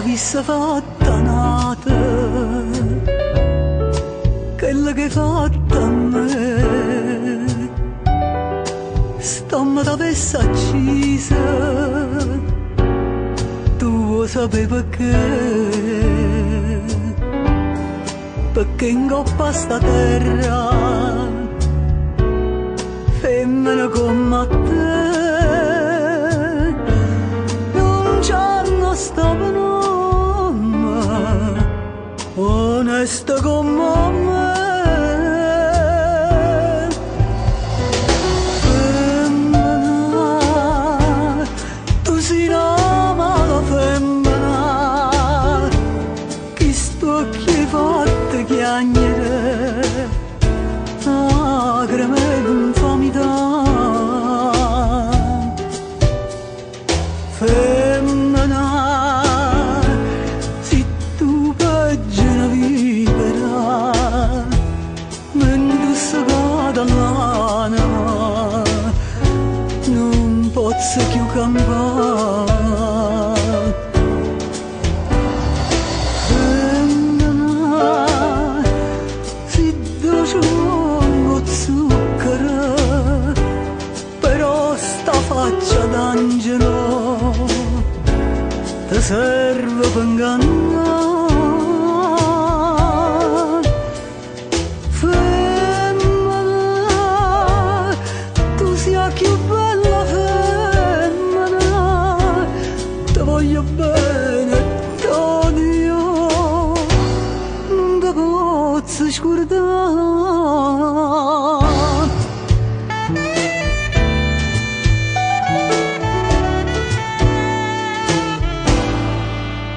t'avesse fatta nata, quella che hai fatto a me, stamma t'avesse accisa, tu lo sapevi perché in coppa sta terra, femmina come te, non c'hanno sta nome, onesta come me. Femmina, tu sei una mala femmina, che sto che fatte chiagnere, lacrime con famità. Femmina, se tu pagina vivera, mentre si cade all'anima, non posso più campare. Femmina, se dolce con zucchero, però sta faccia d'angelo ti serve per ingannare. Femmina, tu sia più bella femmina, ti voglio bene, t'odio, non ti posso scordare.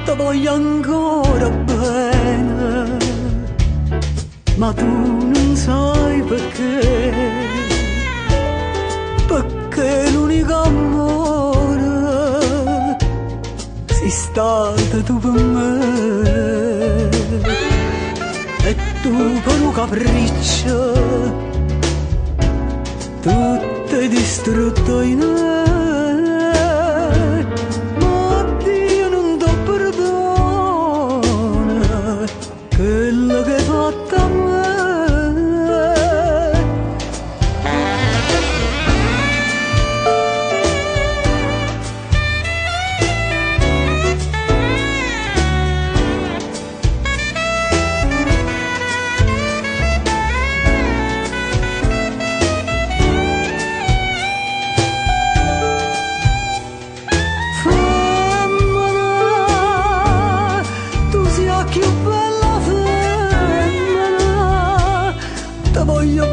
Ti voglio ancora bene, ma tu non sai perché l'unico amore sei stata tu per me, e tu per un capriccio tutto è distrutto in me. Quello che hai fatto a me. Femmina, tu sia più bella, ti voglio